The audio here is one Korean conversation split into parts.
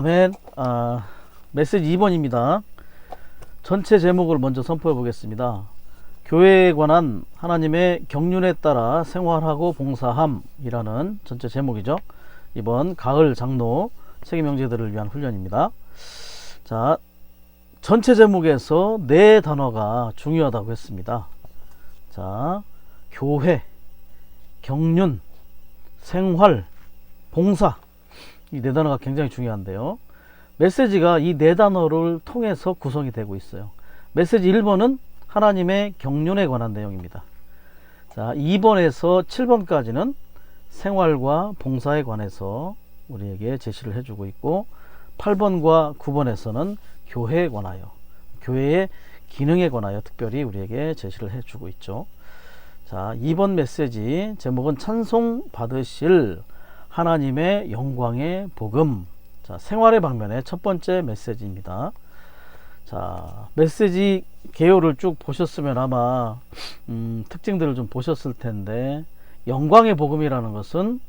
아멘. 메시지 2번입니다. 전체 제목을 먼저 선포해 보겠습니다. 교회에 관한 하나님의 경륜에 따라 생활하고 봉사함이라는 전체 제목이죠. 이번 가을 장로 책임형제들을 위한 훈련입니다. 자, 전체 제목에서 네 단어가 중요하다고 했습니다. 자, 교회, 경륜, 생활, 봉사, 이 네 단어가 굉장히 중요한데요. 메시지가 이 네 단어를 통해서 구성이 되고 있어요. 메시지 1번은 하나님의 경륜에 관한 내용입니다. 자, 2번에서 7번까지는 생활과 봉사에 관해서 우리에게 제시를 해주고 있고, 8번과 9번에서는 교회에 관하여, 교회의 기능에 관하여 특별히 우리에게 제시를 해주고 있죠. 자, 2번 메시지 제목은 찬송 받으실 하나님의 영광의 복음. 자, 생활의 방면의 첫 번째 메시지입니다. 자, 메시지 개요를 쭉 보셨으면 아마 특징들을 좀 보셨을 텐데, 영광의 복음이라는 것은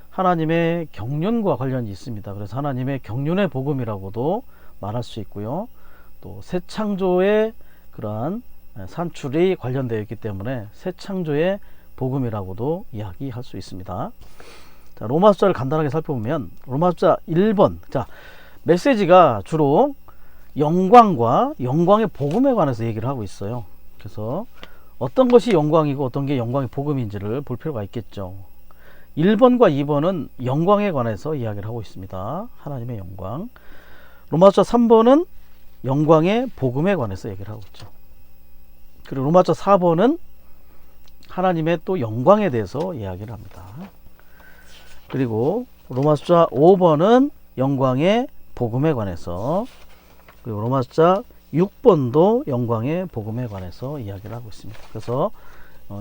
하나님의 경륜과 관련이 있습니다. 그래서 하나님의 경륜의 복음이라고도 말할 수 있고요. 또 새 창조의 그러한 산출이 관련되어 있기 때문에 새 창조의 복음이라고도 이야기할 수 있습니다. 자, 로마 숫자를 간단하게 살펴보면 로마 숫자 1번. 자, 메시지가 주로 영광과 영광의 복음에 관해서 얘기를 하고 있어요. 그래서 어떤 것이 영광이고 어떤 게 영광의 복음인지를 볼 필요가 있겠죠. 1번과 2번은 영광에 관해서 이야기를 하고 있습니다. 하나님의 영광. 로마 숫자 3번은 영광의 복음에 관해서 얘기를 하고 있죠. 그리고 로마 숫자 4번은 하나님의 또 영광에 대해서 이야기를 합니다. 그리고 로마 숫자 5번은 영광의 복음에 관해서, 그리고 로마 숫자 6번도 영광의 복음에 관해서 이야기를 하고 있습니다. 그래서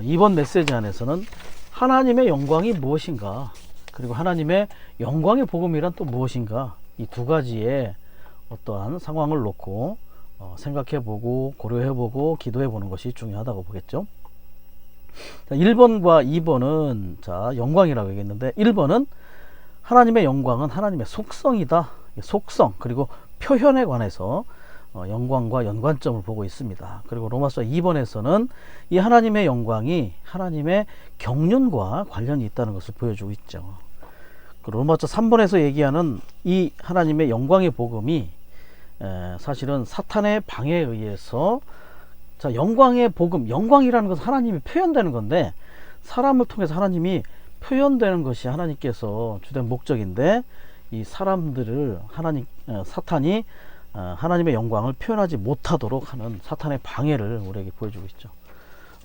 이번 메시지 안에서는 하나님의 영광이 무엇인가, 그리고 하나님의 영광의 복음이란 또 무엇인가, 이 두 가지의 어떠한 상황을 놓고 생각해보고 고려해보고 기도해보는 것이 중요하다고 보겠죠. 자, 1번과 2번은 자, 영광이라고 얘기했는데, 1번은 하나님의 영광은 하나님의 속성이다. 속성 그리고 표현에 관해서 영광과 연관점을 보고 있습니다. 그리고 로마서 2번에서는 이 하나님의 영광이 하나님의 경륜과 관련이 있다는 것을 보여주고 있죠. 로마서 3번에서 얘기하는 이 하나님의 영광의 복음이 사실은 사탄의 방해에 의해서, 자, 영광의 복음, 영광이라는 것은 하나님이 표현되는 건데, 사람을 통해서 하나님이 표현되는 것이 하나님께서 주된 목적인데, 이 사람들을 사탄이 하나님의 영광을 표현하지 못하도록 하는 사탄의 방해를 우리에게 보여주고 있죠.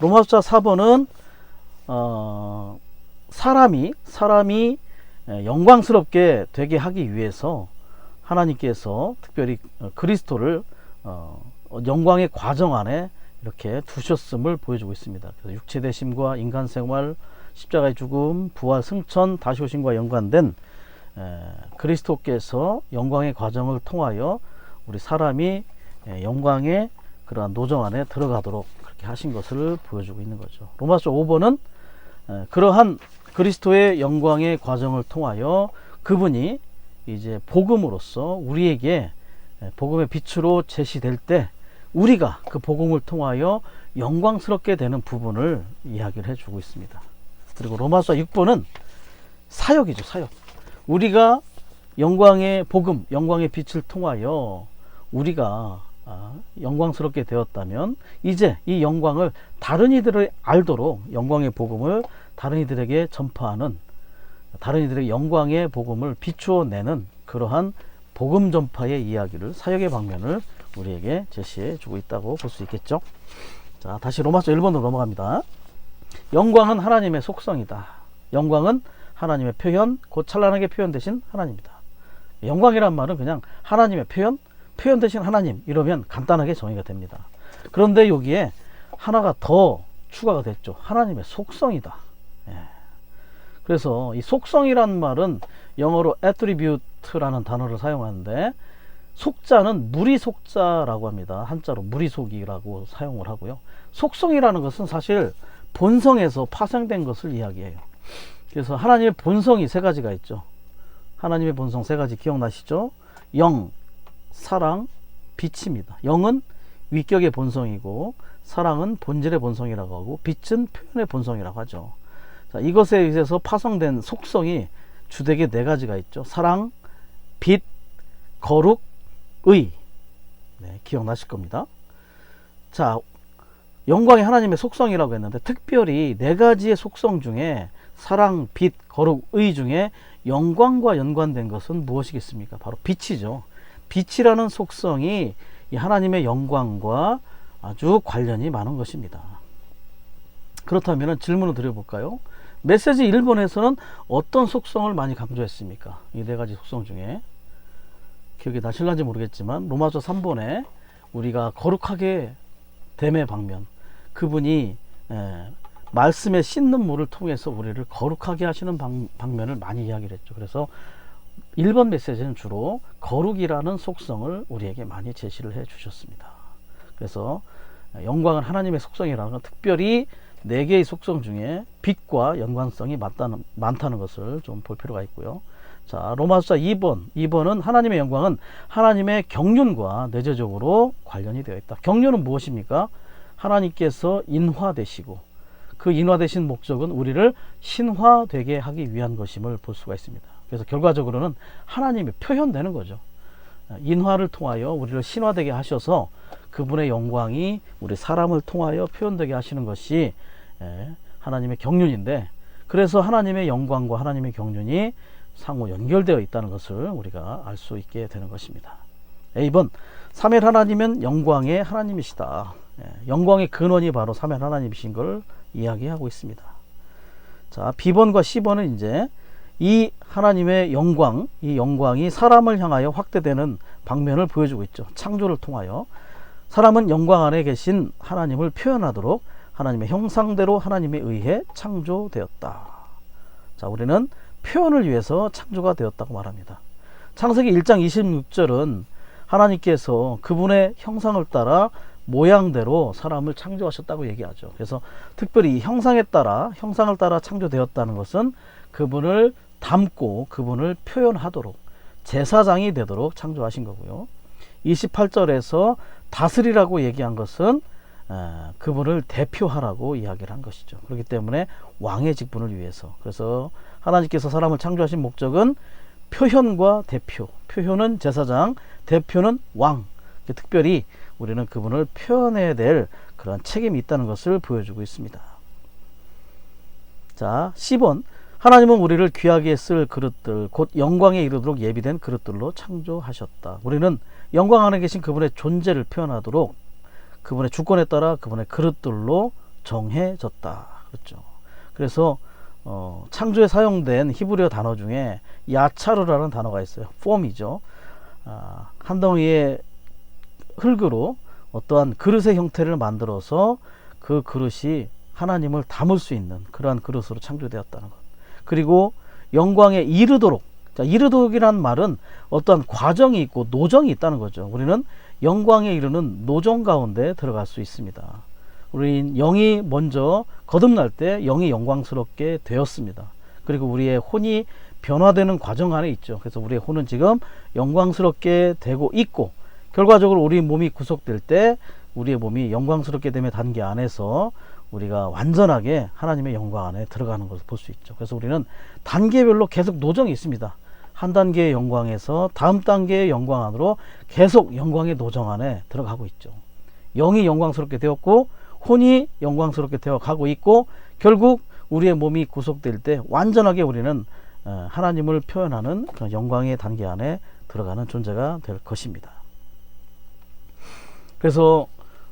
로마 숫자 4번은 사람이 영광스럽게 되게 하기 위해서 하나님께서 특별히 그리스도를 영광의 과정 안에 이렇게 두셨음을 보여주고 있습니다. 그래서 육체대심과 인간생활, 십자가의 죽음, 부활, 승천, 다시 오심과 연관된 그리스도께서 영광의 과정을 통하여 우리 사람이 영광의 그러한 노정 안에 들어가도록 그렇게 하신 것을 보여주고 있는 거죠. 로마서 5번은 그러한 그리스도의 영광의 과정을 통하여 그분이 이제 복음으로서 우리에게 복음의 빛으로 제시될 때, 우리가 그 복음을 통하여 영광스럽게 되는 부분을 이야기를 해주고 있습니다. 그리고 로마서 6번은 사역이죠. 사역. 우리가 영광의 복음, 영광의 빛을 통하여 우리가 영광스럽게 되었다면, 이제 이 영광을 다른 이들이 알도록 영광의 복음을 다른 이들에게 전파하는, 다른 이들에게 영광의 복음을 비추어내는 그러한 복음 전파의 이야기를, 사역의 방면을 우리에게 제시해 주고 있다고 볼 수 있겠죠. 자, 다시 로마서 1번으로 넘어갑니다. 영광은 하나님의 속성이다. 영광은 하나님의 표현, 곧 찬란하게 표현되신 하나님이다. 영광이란 말은 그냥 하나님의 표현되신 하나님, 이러면 간단하게 정의가 됩니다. 그런데 여기에 하나가 더 추가가 됐죠. 하나님의 속성이다. 그래서 이 속성이란 말은 영어로 attribute라는 단어를 사용하는데, 속자는 무리속자라고 합니다. 한자로 무리속이라고 사용을 하고요. 속성이라는 것은 사실 본성에서 파생된 것을 이야기해요. 그래서 하나님의 본성이 세 가지가 있죠. 하나님의 본성 세 가지 기억나시죠? 영, 사랑, 빛입니다. 영은 위격의 본성이고 사랑은 본질의 본성이라고 하고 빛은 표현의 본성이라고 하죠. 자, 이것에 의해서 파생된 속성이 주되게 네 가지가 있죠. 사랑, 빛, 거룩, 의. 네, 기억나실 겁니다. 자, 영광이 하나님의 속성이라고 했는데 특별히 네 가지의 속성 중에 사랑, 빛, 거룩, 의 중에 영광과 연관된 것은 무엇이겠습니까? 바로 빛이죠. 빛이라는 속성이 이 하나님의 영광과 아주 관련이 많은 것입니다. 그렇다면 질문을 드려볼까요? 메시지 1번에서는 어떤 속성을 많이 강조했습니까? 이 네 가지 속성 중에 기억이 나실런지 모르겠지만 로마서 3번에 우리가 거룩하게 됨의 방면, 그분이 말씀에 씻는 물을 통해서 우리를 거룩하게 하시는 방면을 많이 이야기를 했죠. 그래서 1번 메시지는 주로 거룩이라는 속성을 우리에게 많이 제시를 해 주셨습니다. 그래서 영광은 하나님의 속성이라는 건 특별히 4개의 속성 중에 빛과 연관성이 많다는 것을 좀 볼 필요가 있고요. 자, 로마서 2번은 하나님의 영광은 하나님의 경륜과 내재적으로 관련이 되어 있다. 경륜은 무엇입니까? 하나님께서 인화되시고 그 인화되신 목적은 우리를 신화되게 하기 위한 것임을 볼 수가 있습니다. 그래서 결과적으로는 하나님이 표현되는 거죠. 인화를 통하여 우리를 신화되게 하셔서 그분의 영광이 우리 사람을 통하여 표현되게 하시는 것이 하나님의 경륜인데, 그래서 하나님의 영광과 하나님의 경륜이 상호 연결되어 있다는 것을 우리가 알 수 있게 되는 것입니다. A번, 삼일 하나님은 영광의 하나님이시다. 영광의 근원이 바로 삼일 하나님이신 걸 이야기하고 있습니다. 자, B번과 C번은 이제 이 하나님의 영광, 이 영광이 사람을 향하여 확대되는 방면을 보여주고 있죠. 창조를 통하여 사람은 영광 안에 계신 하나님을 표현하도록 하나님의 형상대로 하나님에 의해 창조되었다. 자, 우리는 표현을 위해서 창조가 되었다고 말합니다. 창세기 1장 26절은 하나님께서 그분의 형상을 따라 모양대로 사람을 창조하셨다고 얘기하죠. 그래서 특별히 형상을 따라 창조되었다는 것은 그분을 닮고 그분을 표현하도록 제사장이 되도록 창조하신 거고요. 28절에서 다스리라고 얘기한 것은 그분을 대표하라고 이야기를 한 것이죠. 그렇기 때문에 왕의 직분을 위해서, 그래서 하나님께서 사람을 창조하신 목적은 표현과 대표, 표현은 제사장, 대표는 왕. 특별히 우리는 그분을 표현해야 될 그런 책임이 있다는 것을 보여주고 있습니다. 자, 10번, 하나님은 우리를 귀하게 쓸 그릇들, 곧 영광에 이르도록 예비된 그릇들로 창조하셨다. 우리는 영광 안에 계신 그분의 존재를 표현하도록 그분의 주권에 따라 그분의 그릇들로 정해졌다. 그렇죠. 그래서 창조에 사용된 히브리어 단어 중에 야차르라는 단어가 있어요. 폼이죠. 한 덩이의 흙으로 어떠한 그릇의 형태를 만들어서 그 그릇이 하나님을 담을 수 있는 그러한 그릇으로 창조되었다는 것. 그리고 영광에 이르도록, 자, 이르도록이라는 말은 어떠한 과정이 있고 노정이 있다는 거죠. 우리는 영광에 이르는 노정 가운데 들어갈 수 있습니다. 우리 영이 먼저 거듭날 때 영이 영광스럽게 되었습니다. 그리고 우리의 혼이 변화되는 과정 안에 있죠. 그래서 우리의 혼은 지금 영광스럽게 되고 있고, 결과적으로 우리 몸이 구속될 때 우리의 몸이 영광스럽게 됨의 단계 안에서 우리가 완전하게 하나님의 영광 안에 들어가는 것을 볼 수 있죠. 그래서 우리는 단계별로 계속 노정이 있습니다. 한 단계의 영광에서 다음 단계의 영광 안으로 계속 영광의 노정 안에 들어가고 있죠. 영이 영광스럽게 되었고 혼이 영광스럽게 되어 가고 있고, 결국 우리의 몸이 구속될 때 완전하게 우리는 하나님을 표현하는 그런 영광의 단계 안에 들어가는 존재가 될 것입니다. 그래서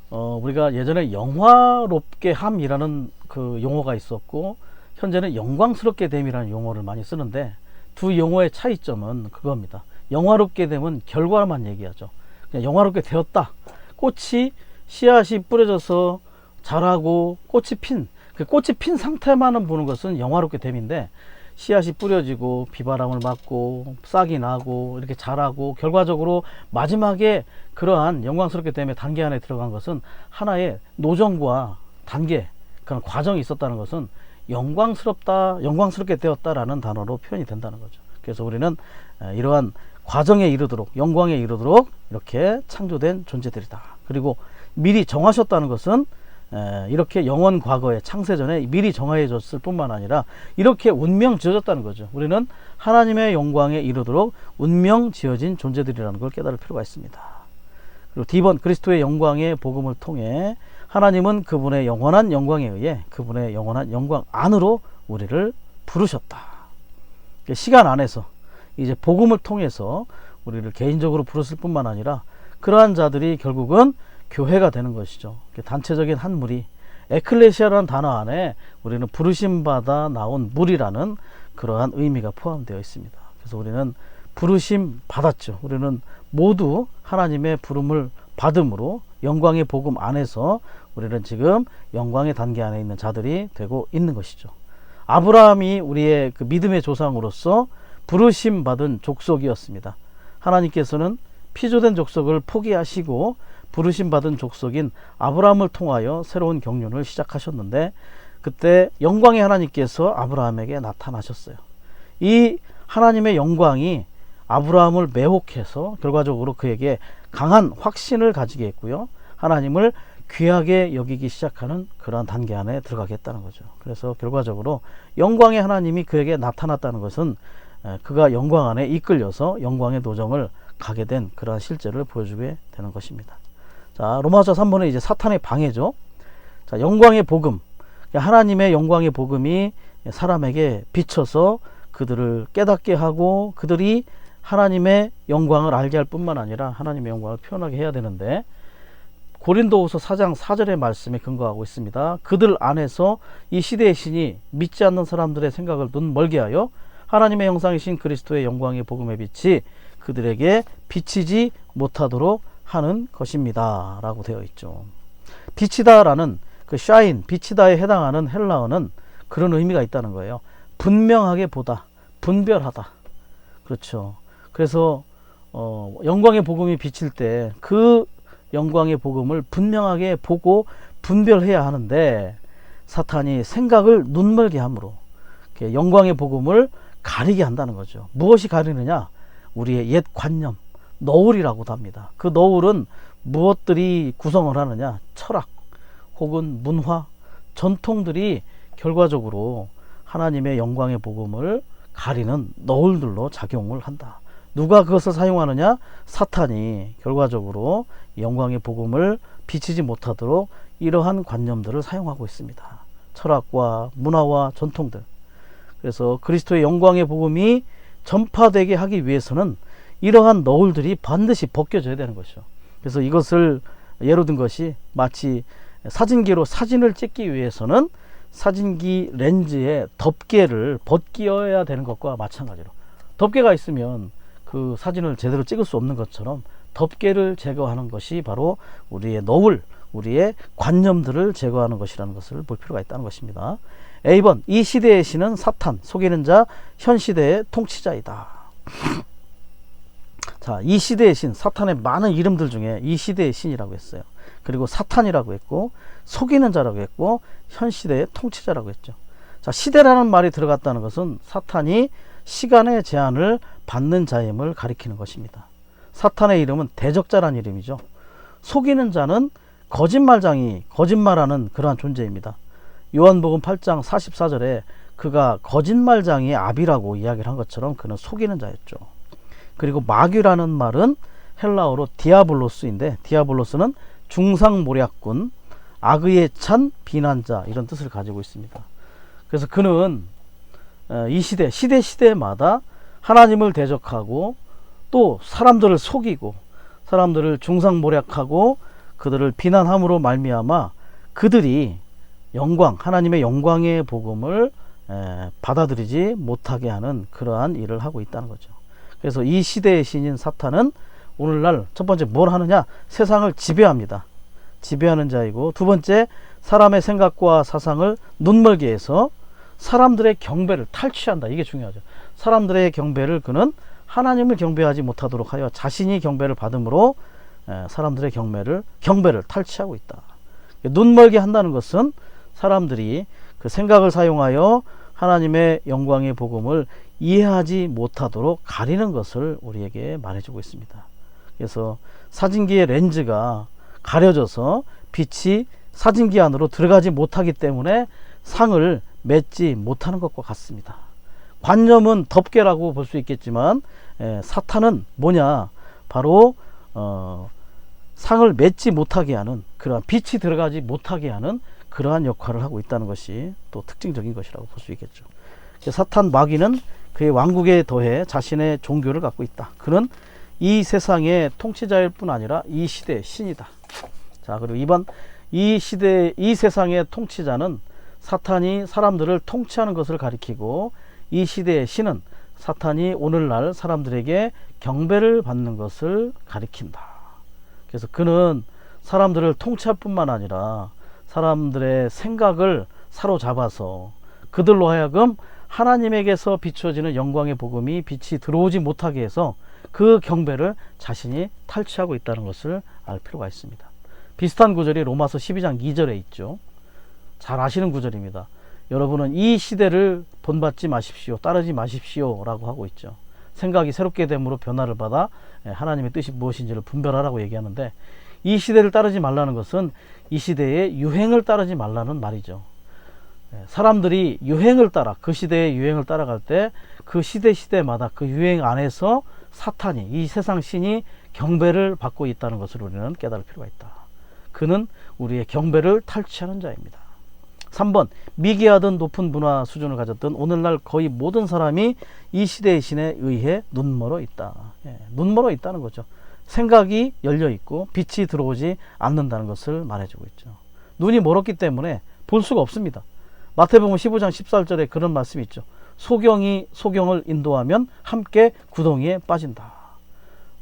우리가 예전에 영화롭게 함이라는 그 용어가 있었고, 현재는 영광스럽게 됨이라는 용어를 많이 쓰는데, 두 용어의 차이점은 그겁니다. 영화롭게 됨은 결과만 얘기하죠. 그냥 영화롭게 되었다. 꽃이 씨앗이 뿌려져서 자라고 그 꽃이 핀 상태만은 보는 것은 영화롭게 됨인데, 씨앗이 뿌려지고 비바람을 맞고 싹이 나고 이렇게 자라고 결과적으로 마지막에 그러한 영광스럽게 됨의 단계 안에 들어간 것은 하나의 노정과 단계, 그런 과정이 있었다는 것은 영광스럽게 되었다라는 단어로 표현이 된다는 거죠. 그래서 우리는 이러한 과정에 이르도록, 영광에 이르도록 이렇게 창조된 존재들이다. 그리고 미리 정하셨다는 것은 이렇게 영원 과거에 창세전에 미리 정해졌을 뿐만 아니라 이렇게 운명 지어졌다는 거죠. 우리는 하나님의 영광에 이르도록 운명 지어진 존재들이라는 걸 깨달을 필요가 있습니다. 그리고 D번, 그리스도의 영광의 복음을 통해 하나님은 그분의 영원한 영광에 의해 그분의 영원한 영광 안으로 우리를 부르셨다. 시간 안에서 이제 복음을 통해서 우리를 개인적으로 부르실 뿐만 아니라 그러한 자들이 결국은 교회가 되는 것이죠. 단체적인 한 무리, 에클레시아라는 단어 안에 우리는 부르심 받아 나온 무리라는 그러한 의미가 포함되어 있습니다. 그래서 우리는 부르심 받았죠. 우리는 모두 하나님의 부름을 받음으로 영광의 복음 안에서 우리는 지금 영광의 단계 안에 있는 자들이 되고 있는 것이죠. 아브라함이 우리의 그 믿음의 조상으로서 부르심 받은 족속이었습니다. 하나님께서는 피조된 족속을 포기하시고 부르심 받은 족속인 아브라함을 통하여 새로운 경륜을 시작하셨는데 그때 영광의 하나님께서 아브라함에게 나타나셨어요. 이 하나님의 영광이 아브라함을 매혹해서 결과적으로 그에게 강한 확신을 가지게 했고요. 하나님을 귀하게 여기기 시작하는 그러한 단계 안에 들어가게 했다는 거죠. 그래서 결과적으로 영광의 하나님이 그에게 나타났다는 것은 그가 영광 안에 이끌려서 영광의 도정을 가게 된 그러한 실제를 보여주게 되는 것입니다. 자, 로마서 3번은 이제 사탄의 방해죠. 자, 영광의 복음, 하나님의 영광의 복음이 사람에게 비춰서 그들을 깨닫게 하고 그들이 하나님의 영광을 알게 할 뿐만 아니라 하나님의 영광을 표현하게 해야 되는데 고린도후서 4장 4절의 말씀에 근거하고 있습니다. 그들 안에서 이 시대의 신이 믿지 않는 사람들의 생각을 눈 멀게 하여 하나님의 형상이신 그리스도의 영광의 복음의 빛이 그들에게 비치지 못하도록 하는 것입니다 라고 되어 있죠. 비치다 라는 그 shine, 비치다에 해당하는 헬라어는 그런 의미가 있다는 거예요. 분명하게 보다, 분별하다. 그렇죠. 그래서 영광의 복음이 비칠 때 그 영광의 복음을 분명하게 보고 분별해야 하는데 사탄이 생각을 눈멀게 함으로 영광의 복음을 가리게 한다는 거죠. 무엇이 가리느냐? 우리의 옛 관념, 너울이라고도 합니다. 그 너울은 무엇들이 구성을 하느냐? 철학 혹은 문화, 전통들이 결과적으로 하나님의 영광의 복음을 가리는 너울들로 작용을 한다. 누가 그것을 사용하느냐? 사탄이 결과적으로 영광의 복음을 비치지 못하도록 이러한 관념들을 사용하고 있습니다. 철학과 문화와 전통들. 그래서 그리스도의 영광의 복음이 전파되게 하기 위해서는 이러한 너울들이 반드시 벗겨져야 되는 것이죠. 그래서 이것을 예로 든 것이 마치 사진기로 사진을 찍기 위해서는 사진기 렌즈에 덮개를 벗겨야 되는 것과 마찬가지로 덮개가 있으면 그 사진을 제대로 찍을 수 없는 것처럼 덮개를 제거하는 것이 바로 우리의 너울, 우리의 관념들을 제거하는 것이라는 것을 볼 필요가 있다는 것입니다. A번, 이 시대의 신은 사탄, 속이는 자, 현 시대의 통치자이다. 자, 이 시대의 신, 사탄의 많은 이름들 중에 이 시대의 신이라고 했어요. 그리고 사탄이라고 했고 속이는 자라고 했고 현 시대의 통치자라고 했죠. 자, 시대라는 말이 들어갔다는 것은 사탄이 시간의 제한을 받는 자임을 가리키는 것입니다. 사탄의 이름은 대적자라는 이름이죠. 속이는 자는 거짓말장이 거짓말하는 그러한 존재입니다. 요한복음 8장 44절에 그가 거짓말장이의 아비라고 이야기를 한 것처럼 그는 속이는 자였죠. 그리고 마귀라는 말은 헬라어로 디아블로스인데 디아블로스는 중상모략군, 악의에 찬 비난자 이런 뜻을 가지고 있습니다. 그래서 그는 이 시대마다 하나님을 대적하고 또 사람들을 속이고 사람들을 중상모략하고 그들을 비난함으로 말미암아 그들이 하나님의 영광의 복음을 받아들이지 못하게 하는 그러한 일을 하고 있다는 거죠. 그래서 이 시대의 신인 사탄은 오늘날 첫 번째 뭘 하느냐? 세상을 지배합니다. 지배하는 자이고 두 번째 사람의 생각과 사상을 눈멀게 해서 사람들의 경배를 탈취한다. 이게 중요하죠. 사람들의 경배를 그는 하나님을 경배하지 못하도록 하여 자신이 경배를 받음으로 사람들의 경배를 탈취하고 있다. 눈멀게 한다는 것은 사람들이 그 생각을 사용하여 하나님의 영광의 복음을 이해하지 못하도록 가리는 것을 우리에게 말해주고 있습니다. 그래서 사진기의 렌즈가 가려져서 빛이 사진기 안으로 들어가지 못하기 때문에 상을 맺지 못하는 것과 같습니다. 관념은 덮개라고 볼 수 있겠지만 사탄은 뭐냐, 바로 상을 맺지 못하게 하는, 그러한 빛이 들어가지 못하게 하는 그러한 역할을 하고 있다는 것이 또 특징적인 것이라고 볼 수 있겠죠. 사탄 마귀는 그의 왕국에 더해 자신의 종교를 갖고 있다. 그는 이 세상의 통치자일 뿐 아니라 이 시대의 신이다. 자, 그리고 이번 이 시대, 이 세상의 통치자는 사탄이 사람들을 통치하는 것을 가리키고, 이 시대의 신은 사탄이 오늘날 사람들에게 경배를 받는 것을 가리킨다. 그래서 그는 사람들을 통치할 뿐만 아니라 사람들의 생각을 사로잡아서 그들로 하여금 하나님에게서 비추어지는 영광의 복음이 빛이 들어오지 못하게 해서 그 경배를 자신이 탈취하고 있다는 것을 알 필요가 있습니다. 비슷한 구절이 로마서 12장 2절에 있죠. 잘 아시는 구절입니다. 여러분은 이 시대를 본받지 마십시오, 따르지 마십시오 라고 하고 있죠. 생각이 새롭게 됨으로 변화를 받아 하나님의 뜻이 무엇인지를 분별하라고 얘기하는데, 이 시대를 따르지 말라는 것은 이 시대의 유행을 따르지 말라는 말이죠. 사람들이 유행을 따라, 그 시대의 유행을 따라갈 때 그 시대마다 그 유행 안에서 사탄이, 이 세상 신이 경배를 받고 있다는 것을 우리는 깨달을 필요가 있다. 그는 우리의 경배를 탈취하는 자입니다. 3번, 미개하던 높은 문화 수준을 가졌던 오늘날 거의 모든 사람이 이 시대의 신에 의해 눈멀어 있다. 눈멀어 있다는 거죠. 생각이 열려 있고 빛이 들어오지 않는다는 것을 말해주고 있죠. 눈이 멀었기 때문에 볼 수가 없습니다. 마태복음 15장 14절에 그런 말씀이 있죠. 소경이 소경을 인도하면 함께 구덩이에 빠진다.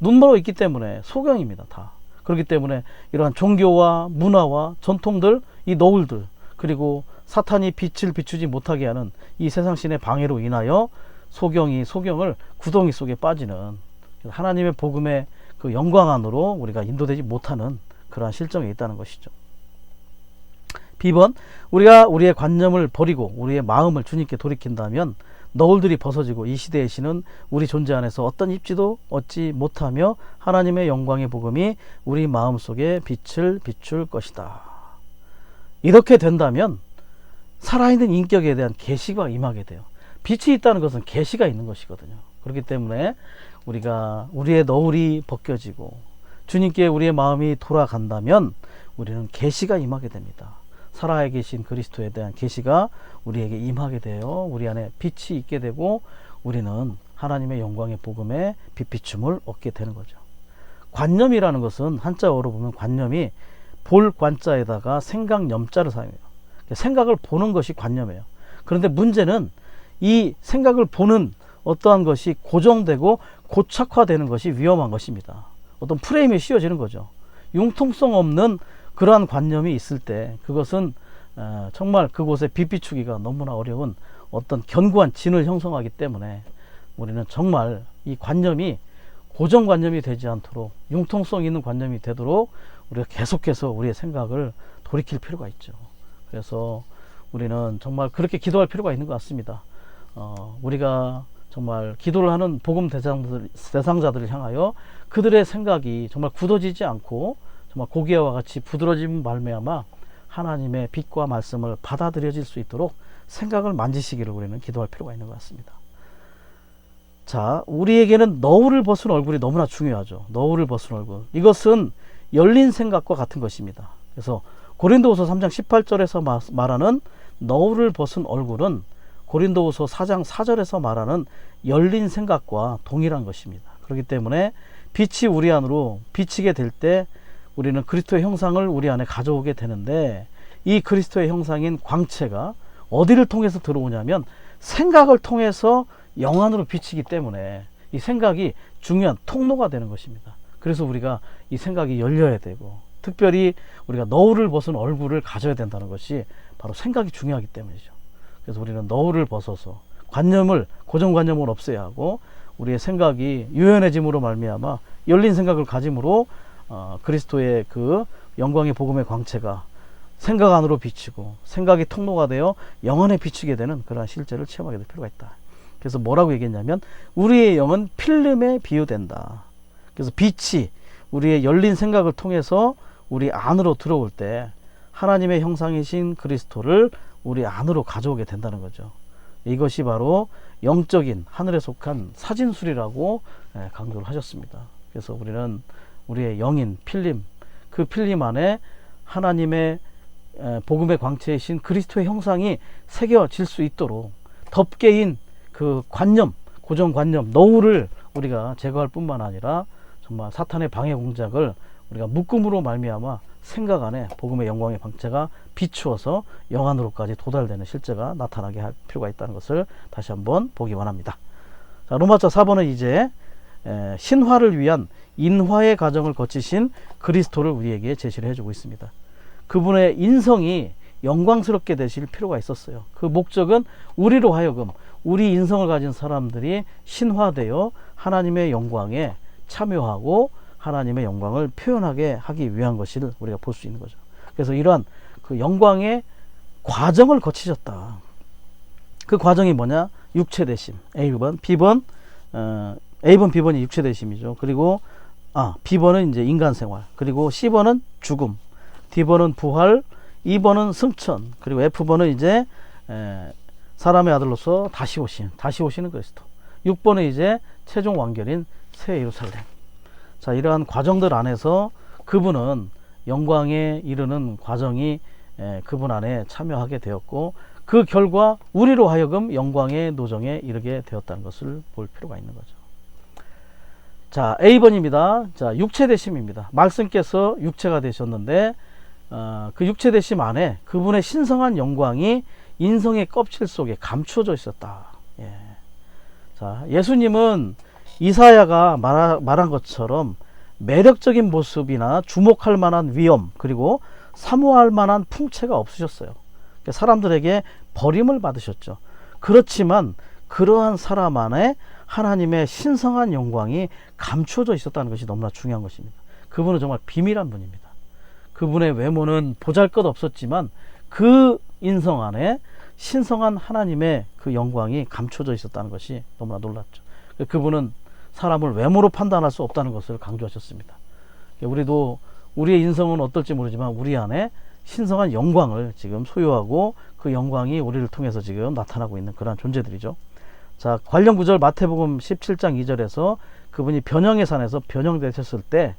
눈멀어 있기 때문에 소경입니다. 다. 그렇기 때문에 이러한 종교와 문화와 전통들, 이 너울들, 그리고 사탄이 빛을 비추지 못하게 하는 이 세상신의 방해로 인하여 소경이 소경을 구덩이 속에 빠지는, 하나님의 복음의 그 영광 안으로 우리가 인도되지 못하는 그러한 실정에 있다는 것이죠. B번, 우리가 우리의 관념을 버리고 우리의 마음을 주님께 돌이킨다면 너울들이 벗어지고 이 시대의 신은 우리 존재 안에서 어떤 입지도 얻지 못하며 하나님의 영광의 복음이 우리 마음속에 빛을 비출 것이다. 이렇게 된다면 살아있는 인격에 대한 계시가 임하게 돼요. 빛이 있다는 것은 계시가 있는 것이거든요. 그렇기 때문에 우리가 우리의 너울이 벗겨지고 주님께 우리의 마음이 돌아간다면 우리는 계시가 임하게 됩니다. 살아계신 그리스도에 대한 계시가 우리에게 임하게 되어 우리 안에 빛이 있게 되고 우리는 하나님의 영광의 복음에 빛비춤을 얻게 되는 거죠. 관념이라는 것은 한자어로 보면 관념이 볼 관자에다가 생각 염자를 사용해요. 생각을 보는 것이 관념이에요. 그런데 문제는 이 생각을 보는 어떠한 것이 고정되고 고착화되는 것이 위험한 것입니다. 어떤 프레임이 씌워지는 거죠. 융통성 없는 그러한 관념이 있을 때 그것은 정말 그곳에 빛 비추기가 너무나 어려운 어떤 견고한 진을 형성하기 때문에 우리는 정말 이 관념이 고정관념이 되지 않도록 융통성 있는 관념이 되도록 우리가 계속해서 우리의 생각을 돌이킬 필요가 있죠. 그래서 우리는 정말 그렇게 기도할 필요가 있는 것 같습니다. 우리가 정말 기도를 하는 복음 대상자들을 향하여 그들의 생각이 정말 굳어지지 않고 정말 고기와 같이 부드러짐 말미암아 하나님의 빛과 말씀을 받아들여질 수 있도록 생각을 만지시기를 우리는 기도할 필요가 있는 것 같습니다. 자, 우리에게는 너울을 벗은 얼굴이 너무나 중요하죠. 너울을 벗은 얼굴. 이것은 열린 생각과 같은 것입니다. 그래서 고린도후서 3장 18절에서 말하는 너울을 벗은 얼굴은 고린도후서 4장 4절에서 말하는 열린 생각과 동일한 것입니다. 그렇기 때문에 빛이 우리 안으로 비치게 될 때 우리는 그리스도의 형상을 우리 안에 가져오게 되는데, 이 그리스도의 형상인 광채가 어디를 통해서 들어오냐면 생각을 통해서 영 안으로 비치기 때문에 이 생각이 중요한 통로가 되는 것입니다. 그래서 우리가 이 생각이 열려야 되고, 특별히 우리가 너울을 벗은 얼굴을 가져야 된다는 것이 바로 생각이 중요하기 때문이죠. 그래서 우리는 너울을 벗어서 고정관념을 없애야 하고, 우리의 생각이 유연해짐으로 말미암아 열린 생각을 가짐으로 그리스도의 그 영광의 복음의 광채가 생각 안으로 비치고 생각이 통로가 되어 영혼에 비치게 되는 그러한 실제를 체험하게 될 필요가 있다. 그래서 뭐라고 얘기했냐면 우리의 영은 필름에 비유된다. 그래서 빛이 우리의 열린 생각을 통해서 우리 안으로 들어올 때 하나님의 형상이신 그리스도를 우리 안으로 가져오게 된다는 거죠. 이것이 바로 영적인 하늘에 속한 사진술이라고 강조를 하셨습니다. 그래서 우리는 우리의 영인 필름, 그 필름 안에 하나님의 복음의 광채이신 그리스도의 형상이 새겨질 수 있도록 덮개인 그 관념, 고정관념, 너울을 우리가 제거할 뿐만 아니라 정말 사탄의 방해 공작을 우리가 묶음으로 말미암아 생각 안에 복음의 영광의 방채가 비추어서 영안으로까지 도달되는 실제가 나타나게 할 필요가 있다는 것을 다시 한번 보기 원합니다. 자, 로마서 4번은 이제 신화를 위한 인화의 과정을 거치신 그리스도를 우리에게 제시를 해주고 있습니다. 그분의 인성이 영광스럽게 되실 필요가 있었어요. 그 목적은 우리로 하여금 우리 인성을 가진 사람들이 신화되어 하나님의 영광에 참여하고 하나님의 영광을 표현하게 하기 위한 것을 우리가 볼 수 있는 거죠. 그래서 이러한 그 영광의 과정을 거치셨다. 그 과정이 뭐냐? 육체되심. A번, B번, A번, B번이 육체되심이죠. 그리고 B번은 이제 인간 생활. 그리고 C번은 죽음. D번은 부활. E번은 승천. 그리고 F번은 이제 사람의 아들로서 다시 오시는 그리스도. 6번은 이제 최종 완결인 새 예루살렘. 자, 이러한 과정들 안에서 그분은 영광에 이르는 과정이 그분 안에 참여하게 되었고 그 결과 우리로 하여금 영광의 노정에 이르게 되었다는 것을 볼 필요가 있는 거죠. 자, A번입니다. 자, 육체되심입니다. 말씀께서 육체가 되셨는데 그 육체되심 안에 그분의 신성한 영광이 인성의 껍질 속에 감추어져 있었다. 예. 자, 예수님은 이사야가 말한 것처럼 매력적인 모습이나 주목할 만한 위엄 그리고 사모할 만한 풍채가 없으셨어요. 사람들에게 버림을 받으셨죠. 그렇지만 그러한 사람 안에 하나님의 신성한 영광이 감추어져 있었다는 것이 너무나 중요한 것입니다. 그분은 정말 비밀한 분입니다. 그분의 외모는 보잘것없었지만 그 인성 안에 신성한 하나님의 그 영광이 감춰져 있었다는 것이 너무나 놀랍죠. 그분은 사람을 외모로 판단할 수 없다는 것을 강조하셨습니다. 우리도 우리의 인성은 어떨지 모르지만 우리 안에 신성한 영광을 지금 소유하고 그 영광이 우리를 통해서 지금 나타나고 있는 그러한 존재들이죠. 자, 관련 구절 마태복음 17장 2절에서 그분이 변형의 산에서 변형되셨을 때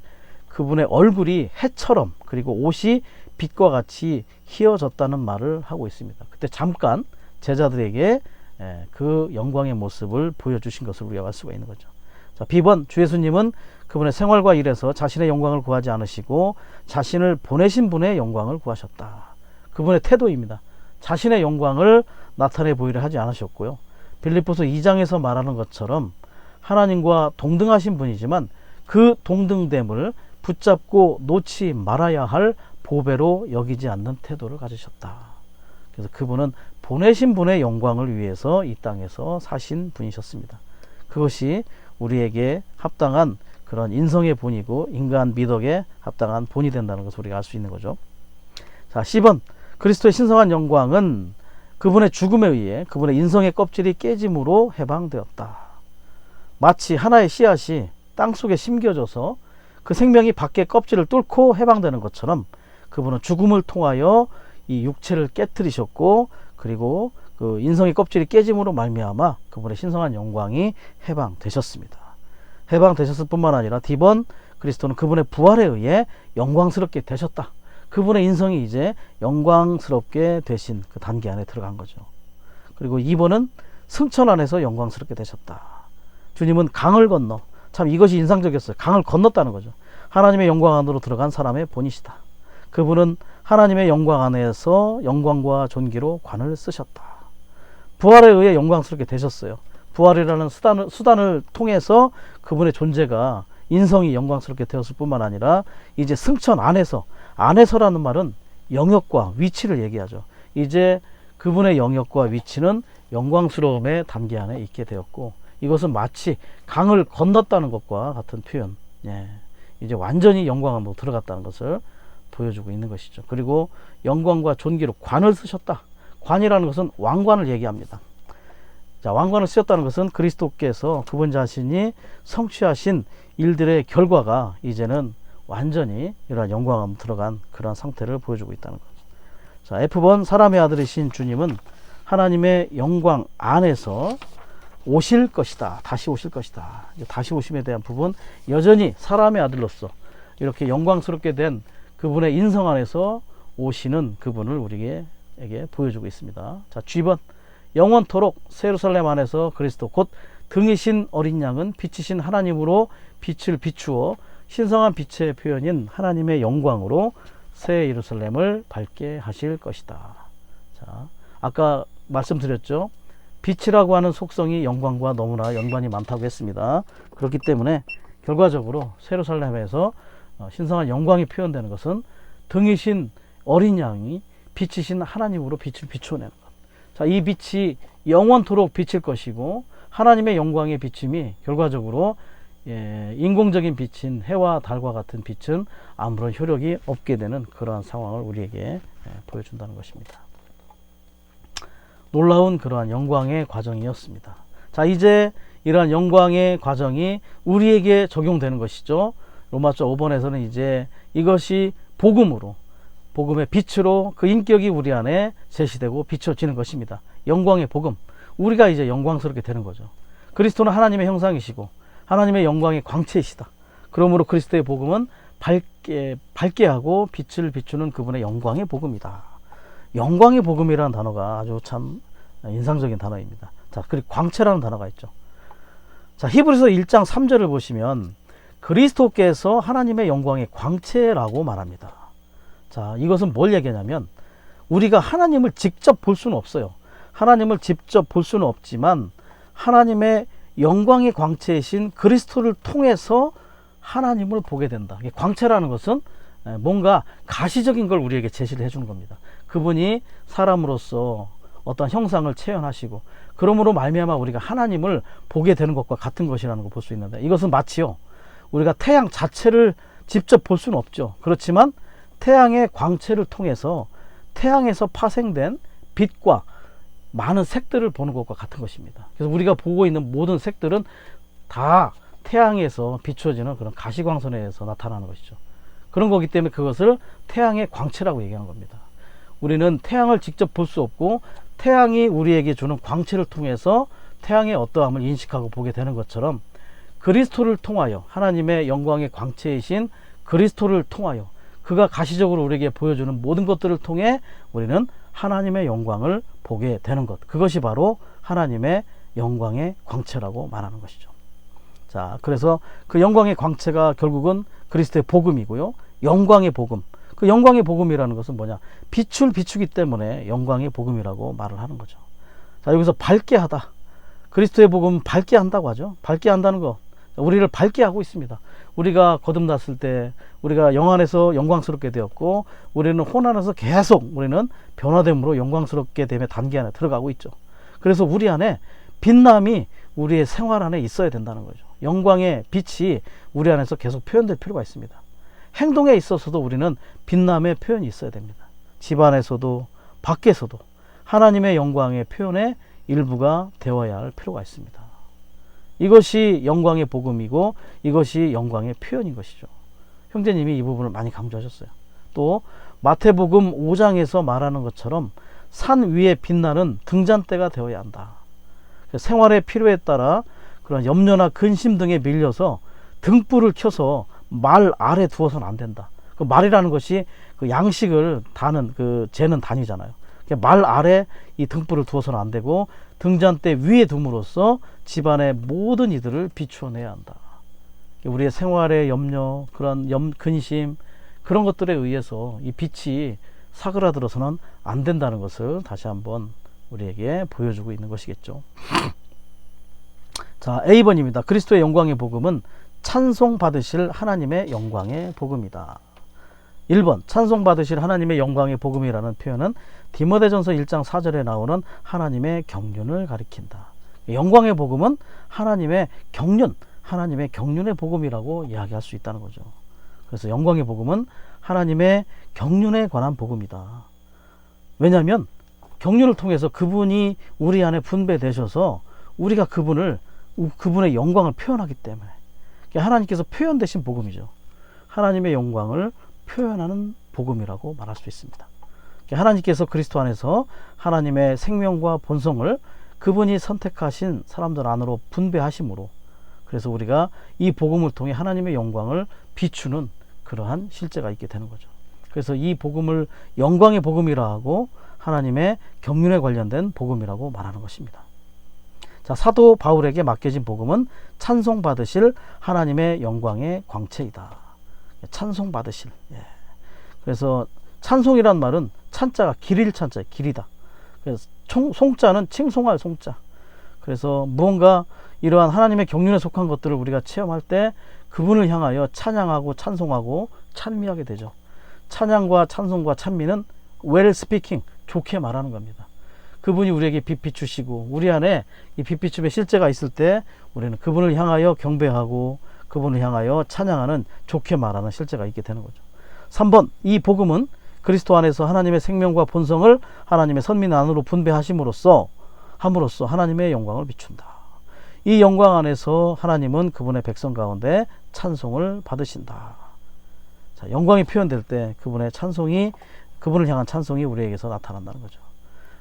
그분의 얼굴이 해처럼 그리고 옷이 빛과 같이 희어졌다는 말을 하고 있습니다. 그때 잠깐 제자들에게 그 영광의 모습을 보여주신 것을 우리가 알 수가 있는 거죠. 자, B번, 주 예수님은 그분의 생활과 일에서 자신의 영광을 구하지 않으시고 자신을 보내신 분의 영광을 구하셨다. 그분의 태도입니다. 자신의 영광을 나타내 보이려 하지 않으셨고요. 빌립보서 2장에서 말하는 것처럼 하나님과 동등하신 분이지만 그 동등됨을 붙잡고 놓지 말아야 할 보배로 여기지 않는 태도를 가지셨다. 그래서 그분은 보내신 분의 영광을 위해서 이 땅에서 사신 분이셨습니다. 그것이 우리에게 합당한 그런 인성의 본이고 인간 미덕에 합당한 본이 된다는 것을 우리가 알 수 있는 거죠. 자, C번, 그리스도의 신성한 영광은 그분의 죽음에 의해 그분의 인성의 껍질이 깨짐으로 해방되었다. 마치 하나의 씨앗이 땅속에 심겨져서 그 생명이 밖에 껍질을 뚫고 해방되는 것처럼 그분은 죽음을 통하여 이 육체를 깨뜨리셨고 그리고 그 인성의 껍질이 깨짐으로 말미암아 그분의 신성한 영광이 해방되셨습니다. 해방되셨을 뿐만 아니라 D번, 그리스도는 그분의 부활에 의해 영광스럽게 되셨다. 그분의 인성이 이제 영광스럽게 되신 그 단계 안에 들어간 거죠. 그리고 2번은 승천 안에서 영광스럽게 되셨다. 주님은 강을 건너, 참 이것이 인상적이었어요. 강을 건넜다는 거죠. 하나님의 영광 안으로 들어간 사람의 본이시다. 그분은 하나님의 영광 안에서 영광과 존귀로 관을 쓰셨다. 부활에 의해 영광스럽게 되셨어요. 부활이라는 수단을 통해서 그분의 존재가 인성이 영광스럽게 되었을 뿐만 아니라 이제 승천 안에서라는 말은 영역과 위치를 얘기하죠. 이제 그분의 영역과 위치는 영광스러움의 단계 안에 있게 되었고 이것은 마치 강을 건넜다는 것과 같은 표현. 예. 이제 완전히 영광 안으로 들어갔다는 것을 보여주고 있는 것이죠. 그리고 영광과 존귀로 관을 쓰셨다. 관이라는 것은 왕관을 얘기합니다. 자, 왕관을 쓰셨다는 것은 그리스도께서 그분 자신이 성취하신 일들의 결과가 이제는 완전히 이러한 영광함 들어간 그런 상태를 보여주고 있다는 거죠. 자, F번 사람의 아들이신 주님은 하나님의 영광 안에서 오실 것이다. 다시 오실 것이다. 다시 오심에 대한 부분, 여전히 사람의 아들로서 이렇게 영광스럽게 된 그분의 인성 안에서 오시는 그분을 우리에게 보여주고 있습니다. 자, G번 영원토록 새 예루살렘 안에서 그리스도 곧 등이신 어린 양은 빛이신 하나님으로 빛을 비추어 신성한 빛의 표현인 하나님의 영광으로 새 예루살렘을 밝게 하실 것이다. 자, 아까 말씀드렸죠. 빛이라고 하는 속성이 영광과 너무나 연관이 많다고 했습니다. 그렇기 때문에 결과적으로 새 예루살렘에서 신성한 영광이 표현되는 것은 등이신 어린 양이 빛이신 하나님으로 빛을 비추어내는 것. 자, 이 빛이 영원토록 비칠 것이고 하나님의 영광의 비침이 결과적으로 인공적인 빛인 해와 달과 같은 빛은 아무런 효력이 없게 되는 그러한 상황을 우리에게 보여준다는 것입니다. 놀라운 그러한 영광의 과정이었습니다. 자, 이제 이러한 영광의 과정이 우리에게 적용되는 것이죠. 로마서 5번에서는 이제 이것이 복음으로, 복음의 빛으로 그 인격이 우리 안에 제시되고 비춰지는 것입니다. 영광의 복음, 우리가 이제 영광스럽게 되는 거죠. 그리스도는 하나님의 형상이시고 하나님의 영광의 광채이시다. 그러므로 그리스도의 복음은 밝게 하고 빛을 비추는 그분의 영광의 복음이다. 영광의 복음이라는 단어가 아주 참 인상적인 단어입니다. 자, 그리고 광채라는 단어가 있죠. 자, 히브리서 1장 3절을 보시면 그리스도께서 하나님의 영광의 광채라고 말합니다. 자, 이것은 뭘 얘기하냐면 우리가 하나님을 직접 볼 수는 없어요. 하나님을 직접 볼 수는 없지만 하나님의 영광의 광채이신 그리스도를 통해서 하나님을 보게 된다. 광채라는 것은 뭔가 가시적인 걸 우리에게 제시를 해주는 겁니다. 그분이 사람으로서 어떤 형상을 체현하시고 그러므로 말미암아 우리가 하나님을 보게 되는 것과 같은 것이라는 걸 볼 수 있는데, 이것은 마치요 우리가 태양 자체를 직접 볼 수는 없죠. 그렇지만 태양의 광채를 통해서 태양에서 파생된 빛과 많은 색들을 보는 것과 같은 것입니다. 그래서 우리가 보고 있는 모든 색들은 다 태양에서 비추어지는 그런 가시광선에 의해서 나타나는 것이죠. 그런 거기 때문에 그것을 태양의 광채라고 얘기하는 겁니다. 우리는 태양을 직접 볼 수 없고 태양이 우리에게 주는 광채를 통해서 태양의 어떠함을 인식하고 보게 되는 것처럼 그리스도를 통하여, 하나님의 영광의 광채이신 그리스도를 통하여 그가 가시적으로 우리에게 보여주는 모든 것들을 통해 우리는 하나님의 영광을 보게 되는 것, 그것이 바로 하나님의 영광의 광채라고 말하는 것이죠. 자, 그래서 그 영광의 광채가 결국은 그리스도의 복음이고요. 영광의 복음, 그 영광의 복음이라는 것은 뭐냐, 빛을 비추기 때문에 영광의 복음이라고 말을 하는 거죠. 자, 여기서 밝게 하다, 그리스도의 복음은 밝게 한다고 하죠. 밝게 한다는 것, 우리를 밝게 하고 있습니다. 우리가 거듭났을 때 우리가 영 안에서 영광스럽게 되었고 우리는 혼 안에서 계속 우리는 변화됨으로 영광스럽게 됨의 단계 안에 들어가고 있죠. 그래서 우리 안에 빛남이 우리의 생활 안에 있어야 된다는 거죠. 영광의 빛이 우리 안에서 계속 표현될 필요가 있습니다. 행동에 있어서도 우리는 빛남의 표현이 있어야 됩니다. 집 안에서도 밖에서도 하나님의 영광의 표현의 일부가 되어야 할 필요가 있습니다. 이것이 영광의 복음이고 이것이 영광의 표현인 것이죠. 형제님이 이 부분을 많이 강조하셨어요. 또 마태복음 5장에서 말하는 것처럼 산 위에 빛나는 등잔대가 되어야 한다. 생활의 필요에 따라 그런 염려나 근심 등에 밀려서 등불을 켜서 말 아래 두어서는 안 된다. 그 말이라는 것이 그 양식을 다는 그 재는 단위잖아요. 말 아래 이 등불을 두어서는 안 되고 등잔대 위에 둠으로써 집안의 모든 이들을 비추어내야 한다. 우리의 생활의 염려, 그런 근심, 그런 것들에 의해서 이 빛이 사그라들어서는 안 된다는 것을 다시 한번 우리에게 보여주고 있는 것이겠죠. 자, A번입니다. 그리스도의 영광의 복음은 찬송 받으실 하나님의 영광의 복음이다. 1번 찬송 받으실 하나님의 영광의 복음이라는 표현은 디모데전서 1장 4절에 나오는 하나님의 경륜을 가리킨다. 영광의 복음은 하나님의 경륜, 하나님의 경륜의 복음이라고 이야기할 수 있다는 거죠. 그래서 영광의 복음은 하나님의 경륜에 관한 복음이다. 왜냐하면 경륜을 통해서 그분이 우리 안에 분배되셔서 우리가 그분의 영광을 표현하기 때문에 하나님께서 표현되신 복음이죠. 하나님의 영광을 표현하는 복음이라고 말할 수 있습니다. 하나님께서 그리스도 안에서 하나님의 생명과 본성을 그분이 선택하신 사람들 안으로 분배하심으로, 그래서 우리가 이 복음을 통해 하나님의 영광을 비추는 그러한 실제가 있게 되는 거죠. 그래서 이 복음을 영광의 복음이라 하고 하나님의 경륜에 관련된 복음이라고 말하는 것입니다. 자, 사도 바울에게 맡겨진 복음은 찬송받으실 하나님의 영광의 광채이다. 찬송받으실. 그래서 찬송이란 말은 찬자가 길일 찬자예요. 길이다. 그래서 송자는 칭송할 송자. 그래서 무언가 이러한 하나님의 경륜에 속한 것들을 우리가 체험할 때 그분을 향하여 찬양하고 찬송하고 찬미하게 되죠. 찬양과 찬송과 찬미는 well speaking, 좋게 말하는 겁니다. 그분이 우리에게 빛 비추시고 우리 안에 이 빛 비춤의 실제가 있을 때 우리는 그분을 향하여 경배하고 그분을 향하여 찬양하는, 좋게 말하는 실제가 있게 되는 거죠. 3번, 이 복음은 그리스도 안에서 하나님의 생명과 본성을 하나님의 선민 안으로 분배하심으로써 하나님의 영광을 비춘다. 이 영광 안에서 하나님은 그분의 백성 가운데 찬송을 받으신다. 자, 영광이 표현될 때 그분의 찬송이, 그분을 향한 찬송이 우리에게서 나타난다는 거죠.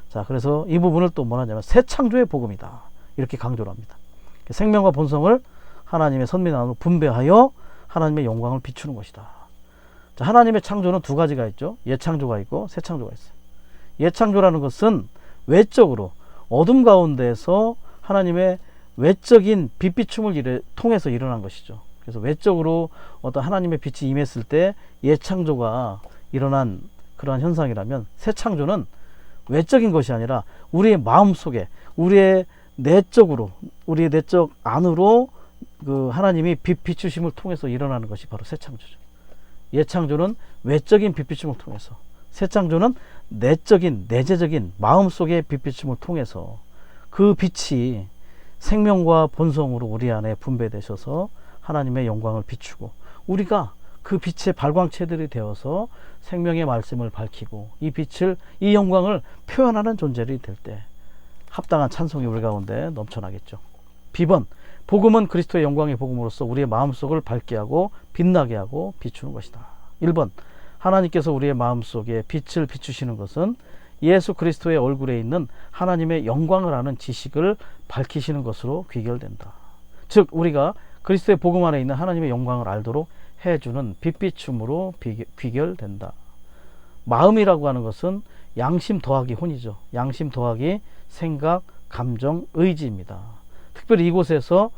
자, 그래서 이 부분을 또 뭐라냐면 새 창조의 복음이다, 이렇게 강조를 합니다. 생명과 본성을 하나님의 선민 안으로 분배하여 하나님의 영광을 비추는 것이다. 자, 하나님의 창조는 두 가지가 있죠. 예창조가 있고 새창조가 있어요. 예창조라는 것은 외적으로 어둠 가운데서 하나님의 외적인 빛 비춤을 통해서 일어난 것이죠. 그래서 외적으로 어떤 하나님의 빛이 임했을 때 예창조가 일어난 그러한 현상이라면, 새창조는 외적인 것이 아니라 우리의 마음속에, 우리의 내적으로, 우리의 내적 안으로 그 하나님이 빛 비추심을 통해서 일어나는 것이 바로 새창조죠. 예창조는 외적인 빛 비춤을 통해서, 새창조는 내적인, 내재적인 마음속의 빛 비춤을 통해서 그 빛이 생명과 본성으로 우리 안에 분배되셔서 하나님의 영광을 비추고, 우리가 그 빛의 발광체들이 되어서 생명의 말씀을 밝히고 이 영광을 표현하는 존재들이 될 때 합당한 찬송이 우리 가운데 넘쳐나겠죠. B번, 복음은 그리스도의 영광의 복음으로써 우리의 마음속을 밝게 하고 빛나게 하고 비추는 것이다. 1번, 하나님께서 우리의 마음속에 빛을 비추시는 것은 예수 그리스도의 얼굴에 있는 하나님의 영광을 아는 지식을 밝히시는 것으로 귀결된다. 즉 우리가 그리스도의 복음 안에 있는 하나님의 영광을 알도록 해주는 빛비춤으로 귀결된다. 마음이라고 하는 것은 양심 더하기 혼이죠. 양심 더하기 생각, 감정, 의지입니다. 특별히 이곳에서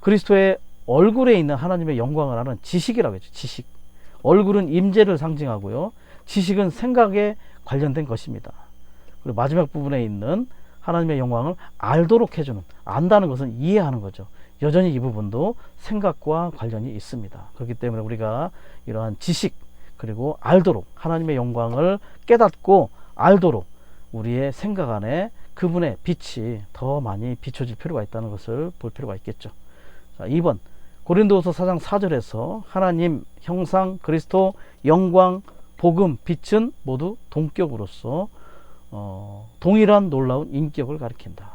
그리스도의 얼굴에 있는 하나님의 영광을 아는 지식이라고 했죠. 지식. 얼굴은 임재를 상징하고요, 지식은 생각에 관련된 것입니다. 그리고 마지막 부분에 있는 하나님의 영광을 알도록 해주는, 안다는 것은 이해하는 거죠. 여전히 이 부분도 생각과 관련이 있습니다. 그렇기 때문에 우리가 이러한 지식, 그리고 알도록, 하나님의 영광을 깨닫고 알도록 우리의 생각 안에 그분의 빛이 더 많이 비춰질 필요가 있다는 것을 볼 필요가 있겠죠. 자, 2번, 고린도후서 4장 4절에서 하나님, 형상, 그리스도, 영광, 복음, 빛은 모두 동격으로서 동일한 놀라운 인격을 가리킨다.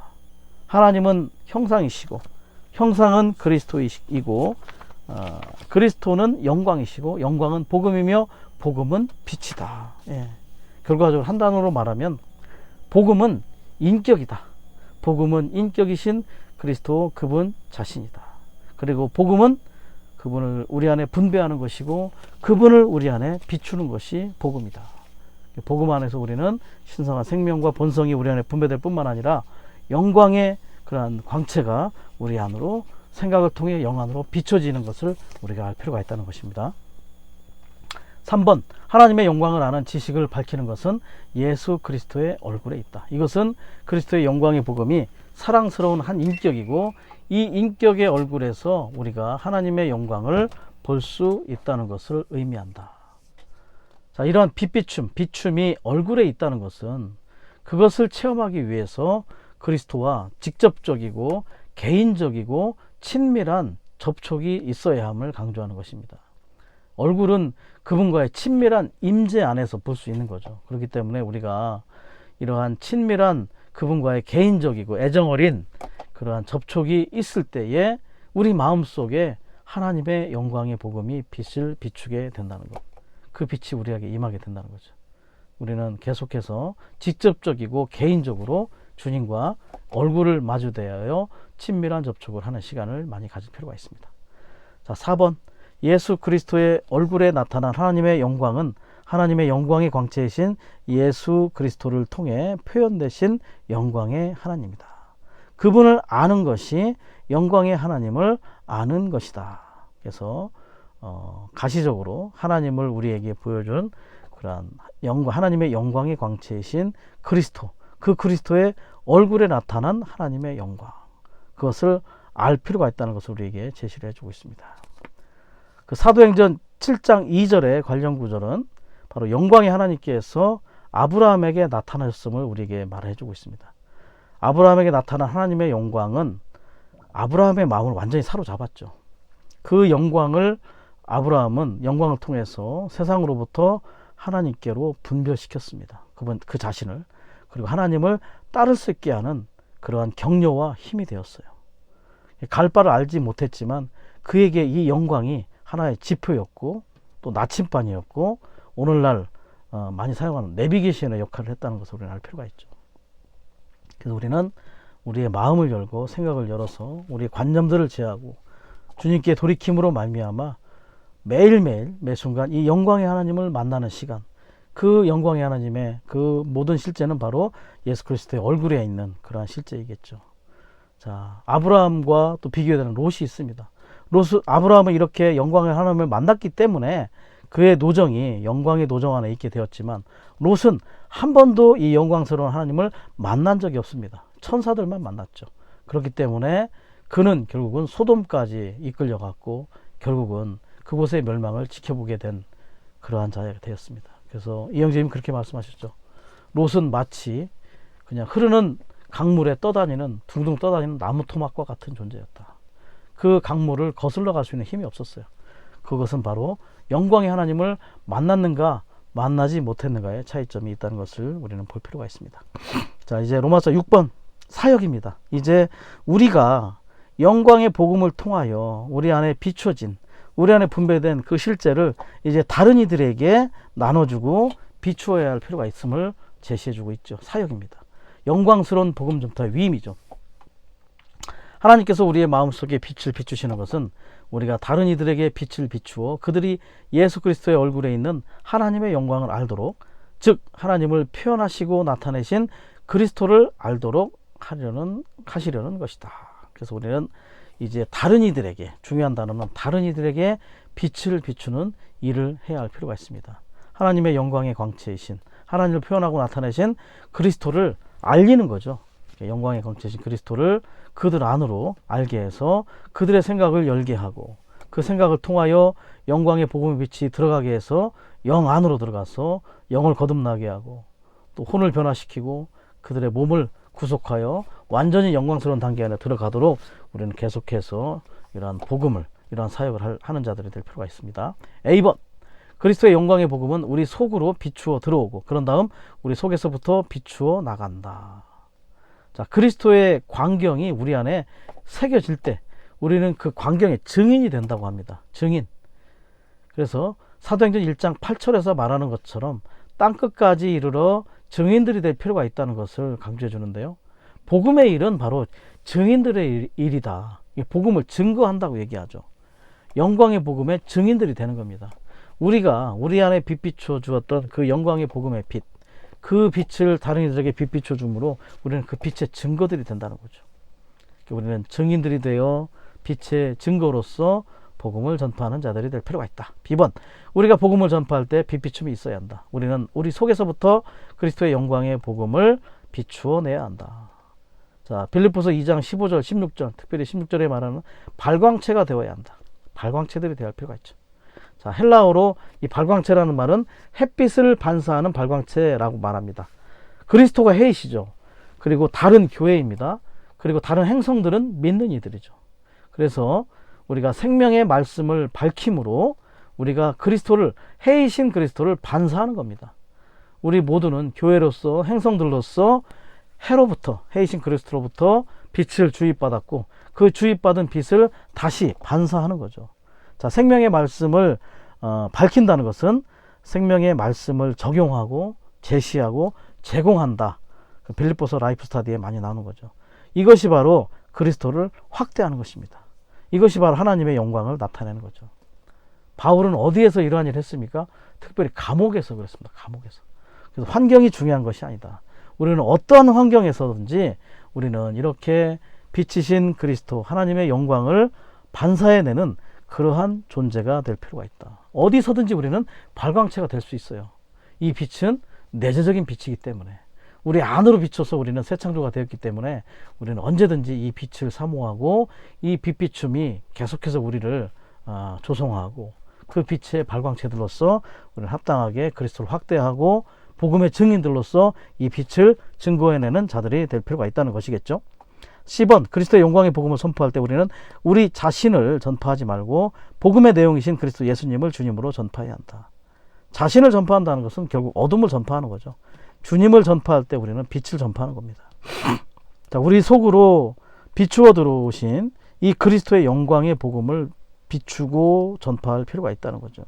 하나님은 형상이시고, 형상은 그리스도이고, 그리스도는 영광이시고, 영광은 복음이며, 복음은 빛이다. 결과적으로 한 단어로 말하면 복음은 인격이다. 복음은 인격이신 그리스도 그분 자신이다. 그리고 복음은 그분을 우리 안에 분배하는 것이고, 그분을 우리 안에 비추는 것이 복음이다. 복음 안에서 우리는 신성한 생명과 본성이 우리 안에 분배될 뿐만 아니라 영광의 그러한 광채가 우리 안으로, 생각을 통해 영 안으로 비춰지는 것을 우리가 알 필요가 있다는 것입니다. 3번, 하나님의 영광을 아는 지식을 밝히는 것은 예수 그리스도의 얼굴에 있다. 이것은 그리스도의 영광의 복음이 사랑스러운 한 인격이고, 이 인격의 얼굴에서 우리가 하나님의 영광을 볼 수 있다는 것을 의미한다. 자, 이러한 비춤이 얼굴에 있다는 것은 그것을 체험하기 위해서 그리스도와 직접적이고 개인적이고 친밀한 접촉이 있어야 함을 강조하는 것입니다. 얼굴은 그분과의 친밀한 임재 안에서 볼 수 있는 거죠. 그렇기 때문에 우리가 이러한 친밀한 그분과의 개인적이고 애정어린 그러한 접촉이 있을 때에 우리 마음속에 하나님의 영광의 복음이 빛을 비추게 된다는 것. 그 빛이 우리에게 임하게 된다는 거죠. 우리는 계속해서 직접적이고 개인적으로 주님과 얼굴을 마주대하여 친밀한 접촉을 하는 시간을 많이 가질 필요가 있습니다. 자, 4번. 예수 그리스도의 얼굴에 나타난 하나님의 영광은 하나님의 영광의 광채이신 예수 그리스도를 통해 표현되신 영광의 하나님이다. 그분을 아는 것이 영광의 하나님을 아는 것이다. 그래서 가시적으로 하나님을 우리에게 보여준 그러한 하나님의 영광의 광채이신 그리스도, 그 그리스도의 얼굴에 나타난 하나님의 영광, 그것을 알 필요가 있다는 것을 우리에게 제시를 해주고 있습니다. 그 사도행전 7장 2절의 관련 구절은 바로 영광의 하나님께서 아브라함에게 나타나셨음을 우리에게 말해주고 있습니다. 아브라함에게 나타난 하나님의 영광은 아브라함의 마음을 완전히 사로잡았죠. 그 영광을 아브라함은 영광을 통해서 세상으로부터 하나님께로 분별시켰습니다. 그 자신을, 그리고 하나님을 따를 수 있게 하는 그러한 격려와 힘이 되었어요. 갈 바를 알지 못했지만 그에게 이 영광이 하나의 지표였고 또 나침반이었고 오늘날 많이 사용하는 내비게이션의 역할을 했다는 것을 우리는 알 필요가 있죠. 그래서 우리는 우리의 마음을 열고 생각을 열어서 우리의 관념들을 제하고 주님께 돌이킴으로 말미암아 매일매일 매순간 이 영광의 하나님을 만나는 시간, 그 영광의 하나님의 그 모든 실제는 바로 예수 그리스도의 얼굴에 있는 그러한 실제이겠죠. 자, 아브라함과 또 비교되는 롯이 있습니다. 아브라함은 이렇게 영광의 하나님을 만났기 때문에 그의 노정이 영광의 노정 안에 있게 되었지만 롯은 한 번도 이 영광스러운 하나님을 만난 적이 없습니다. 천사들만 만났죠. 그렇기 때문에 그는 결국은 소돔까지 이끌려갔고 결국은 그곳의 멸망을 지켜보게 된 그러한 자가 되었습니다. 그래서 이영재님 그렇게 말씀하셨죠. 롯은 마치 그냥 흐르는 강물에 둥둥 떠다니는 나무 토막과 같은 존재였다. 그 강물을 거슬러 갈 수 있는 힘이 없었어요. 그것은 바로 영광의 하나님을 만났는가 만나지 못했는가의 차이점이 있다는 것을 우리는 볼 필요가 있습니다. 자, 이제 로마서 6번 사역입니다. 이제 우리가 영광의 복음을 통하여 우리 안에 비춰진, 우리 안에 분배된 그 실제를 이제 다른 이들에게 나눠주고 비추어야 할 필요가 있음을 제시해주고 있죠. 사역입니다. 영광스러운 복음 전파의 위임이죠. 하나님께서 우리의 마음속에 빛을 비추시는 것은 우리가 다른 이들에게 빛을 비추어 그들이 예수 그리스도의 얼굴에 있는 하나님의 영광을 알도록, 즉 하나님을 표현하시고 나타내신 그리스도를 알도록 하시려는 것이다. 그래서 우리는 이제 다른 이들에게, 중요한 단어는 다른 이들에게 빛을 비추는 일을 해야 할 필요가 있습니다. 하나님의 영광의 광채이신, 하나님을 표현하고 나타내신 그리스도를 알리는 거죠. 영광의 광채이신 그리스도를 그들 안으로 알게 해서 그들의 생각을 열게 하고 그 생각을 통하여 영광의 복음의 빛이 들어가게 해서 영 안으로 들어가서 영을 거듭나게 하고 또 혼을 변화시키고 그들의 몸을 구속하여 완전히 영광스러운 단계 안에 들어가도록 우리는 계속해서 이러한 복음을, 이러한 사역을 하는 자들이 될 필요가 있습니다. A번, 그리스도의 영광의 복음은 우리 속으로 비추어 들어오고 그런 다음 우리 속에서부터 비추어 나간다. 자, 그리스도의 광경이 우리 안에 새겨질 때 우리는 그 광경의 증인이 된다고 합니다. 증인. 그래서 사도행전 1장 8절에서 말하는 것처럼 땅끝까지 이르러 증인들이 될 필요가 있다는 것을 강조해 주는데요. 복음의 일은 바로 증인들의 일이다. 복음을 증거한다고 얘기하죠. 영광의 복음의 증인들이 되는 겁니다. 우리가 우리 안에 빛 비춰 주었던 그 영광의 복음의 빛, 그 빛을 다른 이들에게 빛 비춰 줌으로 우리는 그 빛의 증거들이 된다는 거죠. 우리는 증인들이 되어 빛의 증거로서 복음을 전파하는 자들이 될 필요가 있다. B번, 우리가 복음을 전파할 때 빛 비춤이 있어야 한다. 우리는 우리 속에서부터 그리스도의 영광의 복음을 비추어 내야 한다. 자, 빌립보서 2장 15절, 16절, 특별히 16절에 말하는 발광체가 되어야 한다. 발광체들이 되어야 할 필요가 있죠. 자, 헬라어로 이 발광체라는 말은 햇빛을 반사하는 발광체라고 말합니다. 그리스도가 해이시죠. 그리고 다른 교회입니다. 그리고 다른 행성들은 믿는 이들이죠. 그래서 우리가 생명의 말씀을 밝힘으로 우리가 그리스도를, 해이신 그리스도를 반사하는 겁니다. 우리 모두는 교회로서, 행성들로서 해로부터, 해이신 그리스도로부터 빛을 주입받았고 그 주입받은 빛을 다시 반사하는 거죠. 자, 생명의 말씀을 밝힌다는 것은 생명의 말씀을 적용하고 제시하고 제공한다. 그 빌립보서 라이프 스타디에 많이 나오는 거죠. 이것이 바로 그리스도를 확대하는 것입니다. 이것이 바로 하나님의 영광을 나타내는 거죠. 바울은 어디에서 이러한 일을 했습니까? 특별히 감옥에서 그랬습니다. 감옥에서. 그래서 환경이 중요한 것이 아니다. 우리는 어떠한 환경에서든지 우리는 이렇게 빛이신 그리스도, 하나님의 영광을 반사해내는 그러한 존재가 될 필요가 있다. 어디서든지 우리는 발광체가 될 수 있어요. 이 빛은 내재적인 빛이기 때문에, 우리 안으로 비춰서 우리는 새 창조가 되었기 때문에 우리는 언제든지 이 빛을 사모하고 이 빛비춤이 계속해서 우리를 조성하고 그 빛의 발광체들로서 우리는 합당하게 그리스도를 확대하고 복음의 증인들로서 이 빛을 증거해내는 자들이 될 필요가 있다는 것이겠죠. 10번, 그리스도의 영광의 복음을 선포할 때 우리는 우리 자신을 전파하지 말고 복음의 내용이신 그리스도 예수님을 주님으로 전파해야 한다. 자신을 전파한다는 것은 결국 어둠을 전파하는 거죠. 주님을 전파할 때 우리는 빛을 전파하는 겁니다. 자, 우리 속으로 비추어 들어오신 이 그리스도의 영광의 복음을 비추고 전파할 필요가 있다는 거죠.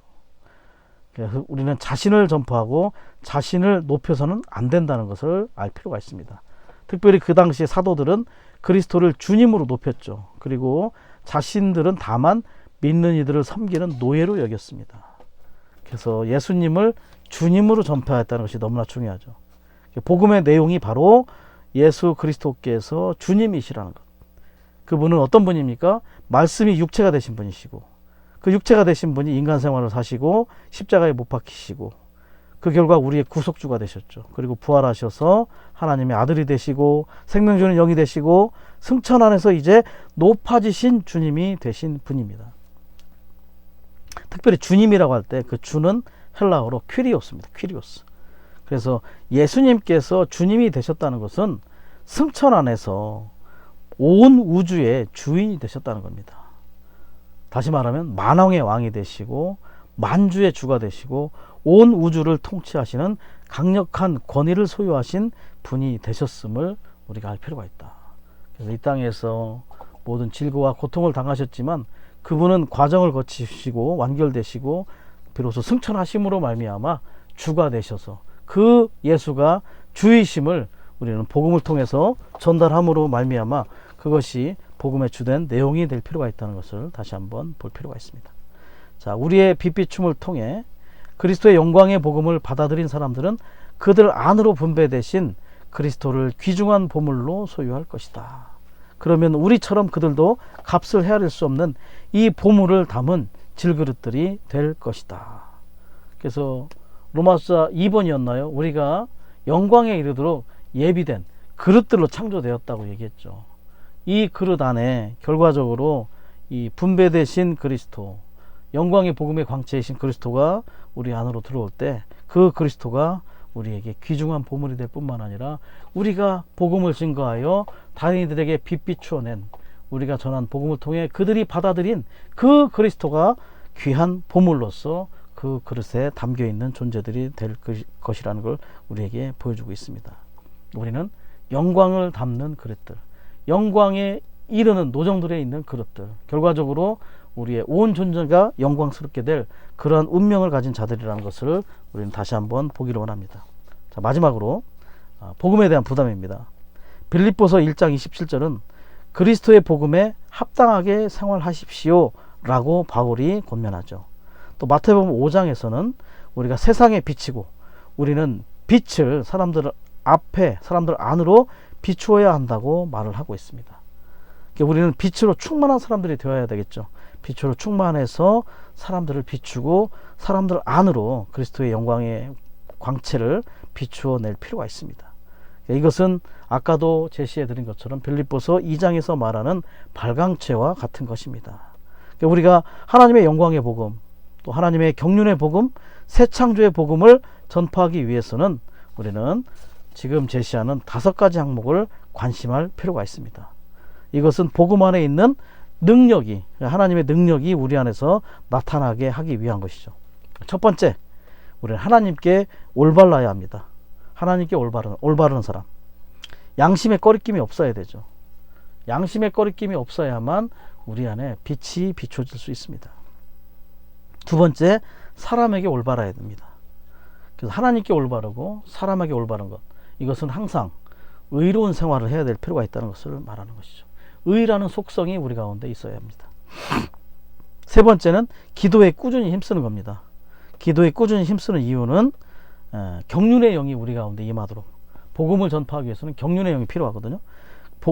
그래서 우리는 자신을 전파하고 자신을 높여서는 안 된다는 것을 알 필요가 있습니다. 특별히 그 당시에 사도들은 그리스도를 주님으로 높였죠. 그리고 자신들은 다만 믿는 이들을 섬기는 노예로 여겼습니다. 그래서 예수님을 주님으로 전파했다는 것이 너무나 중요하죠. 복음의 내용이 바로 예수 그리스도께서 주님이시라는 것. 그분은 어떤 분입니까? 말씀이 육체가 되신 분이시고, 그 육체가 되신 분이 인간 생활을 사시고 십자가에 못 박히시고 그 결과 우리의 구속주가 되셨죠. 그리고 부활하셔서 하나님의 아들이 되시고 생명 주는 영이 되시고 승천 안에서 이제 높아지신 주님이 되신 분입니다. 특별히 주님이라고 할 때 그 주는 헬라어로 퀴리오스입니다. 퀴리오스. 그래서 예수님께서 주님이 되셨다는 것은 승천 안에서 온 우주의 주인이 되셨다는 겁니다. 다시 말하면 만왕의 왕이 되시고 만주의 주가 되시고 온 우주를 통치하시는 강력한 권위를 소유하신 분이 되셨음을 우리가 알 필요가 있다. 그래서 이 땅에서 모든 질고와 고통을 당하셨지만 그분은 과정을 거치시고 완결되시고 비로소 승천하심으로 말미암아 주가 되셔서 그 예수가 주이심을 우리는 복음을 통해서 전달함으로 말미암아 그것이 복음의 주된 내용이 될 필요가 있다는 것을 다시 한번 볼 필요가 있습니다. 자, 우리의 빛비춤을 통해 그리스도의 영광의 복음을 받아들인 사람들은 그들 안으로 분배되신 그리스도를 귀중한 보물로 소유할 것이다. 그러면 우리처럼 그들도 값을 헤아릴 수 없는 이 보물을 담은 질그릇들이 될 것이다. 그래서 로마서 2번이었나요? 우리가 영광에 이르도록 예비된 그릇들로 창조되었다고 얘기했죠. 이 그릇 안에 결과적으로 이 분배되신 그리스도, 영광의 복음의 광채이신 그리스도가 우리 안으로 들어올 때 그 그리스도가 우리에게 귀중한 보물이 될 뿐만 아니라 우리가 복음을 증거하여 다른 이들에게 빛 비추어낸, 우리가 전한 복음을 통해 그들이 받아들인 그 그리스도가 귀한 보물로서 그 그릇에 담겨있는 존재들이 될 것이라는 걸 우리에게 보여주고 있습니다. 우리는 영광을 담는 그릇들, 영광에 이르는 노정들에 있는 그릇들, 결과적으로 우리의 온 존재가 영광스럽게 될 그러한 운명을 가진 자들이라는 것을 우리는 다시 한번 보기를 원합니다. 자, 마지막으로 복음에 대한 부담입니다. 빌립보서 1장 27절은 그리스도의 복음에 합당하게 생활하십시오 라고 바울이 권면하죠. 또 마태복음 5장에서는 우리가 세상에 비치고 우리는 빛을 사람들 앞에, 사람들 안으로 비추어야 한다고 말을 하고 있습니다. 우리는 빛으로 충만한 사람들이 되어야 되겠죠. 빛으로 충만해서 사람들을 비추고 사람들 안으로 그리스도의 영광의 광채를 비추어 낼 필요가 있습니다. 이것은 아까도 제시해 드린 것처럼 빌립보서 2장에서 말하는 발광체와 같은 것입니다. 우리가 하나님의 영광의 복음, 또 하나님의 경륜의 복음, 새 창조의 복음을 전파하기 위해서는 우리는 지금 제시하는 5가지 항목을 관심할 필요가 있습니다. 이것은 복음 안에 있는 능력이, 하나님의 능력이 우리 안에서 나타나게 하기 위한 것이죠. 첫 번째, 우리는 하나님께 올바라야 합니다. 하나님께 올바른 사람. 양심의 꺼리낌이 없어야 되죠. 양심의 꺼리낌이 없어야만 우리 안에 빛이 비춰질 수 있습니다. 두 번째, 사람에게 올바라야 됩니다. 그래서 하나님께 올바르고 사람에게 올바른 것, 이것은 항상 의로운 생활을 해야 될 필요가 있다는 것을 말하는 것이죠. 의라는 속성이 우리 가운데 있어야 합니다. 세 번째는 기도에 꾸준히 힘쓰는 겁니다. 기도에 꾸준히 힘쓰는 이유는 경륜의 영이 우리 가운데 임하도록, 복음을 전파하기 위해서는 경륜의 영이 필요하거든요.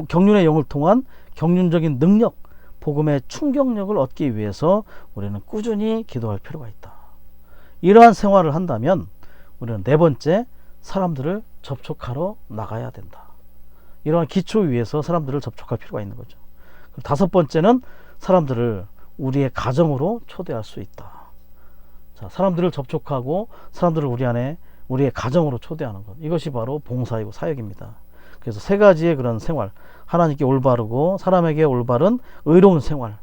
경륜의 영을 통한 경륜적인 능력, 복음의 충격력을 얻기 위해서 우리는 꾸준히 기도할 필요가 있다. 이러한 생활을 한다면 우리는 네 번째, 사람들을 접촉하러 나가야 된다. 이러한 기초 위에서 사람들을 접촉할 필요가 있는 거죠. 그리고 다섯 번째는 사람들을 우리의 가정으로 초대할 수 있다. 자, 사람들을 접촉하고 사람들을 우리 안에 우리의 가정으로 초대하는 것, 이것이 바로 봉사이고 사역입니다. 그래서 세 가지의 그런 생활, 하나님께 올바르고 사람에게 올바른 의로운 생활,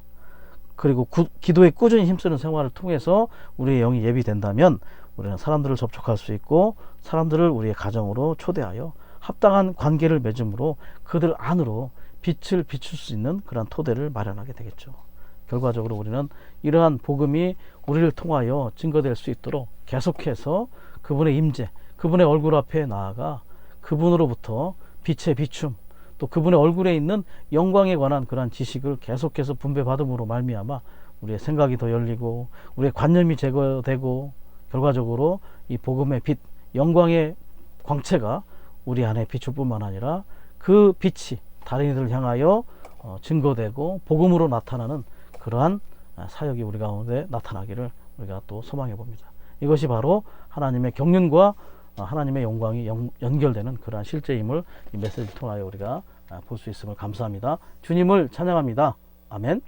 그리고 기도에 꾸준히 힘쓰는 생활을 통해서 우리의 영이 예비된다면 우리는 사람들을 접촉할 수 있고 사람들을 우리의 가정으로 초대하여 합당한 관계를 맺음으로 그들 안으로 빛을 비출 수 있는 그런 토대를 마련하게 되겠죠. 결과적으로 우리는 이러한 복음이 우리를 통하여 증거될 수 있도록 계속해서 그분의 임재, 그분의 얼굴 앞에 나아가 그분으로부터 빛의 비춤, 또 그분의 얼굴에 있는 영광에 관한 그러한 지식을 계속해서 분배받음으로 말미암아 우리의 생각이 더 열리고 우리의 관념이 제거되고 결과적으로 이 복음의 빛, 영광의 광채가 우리 안에 비출 뿐만 아니라 그 빛이 다른 이들을 향하여 증거되고 복음으로 나타나는 그러한 사역이 우리 가운데 나타나기를 우리가 또 소망해 봅니다. 이것이 바로 하나님의 경륜과 하나님의 영광이 연결되는 그러한 실제임을 이 메시지를 통하여 우리가 볼 수 있음을 감사합니다. 주님을 찬양합니다. 아멘.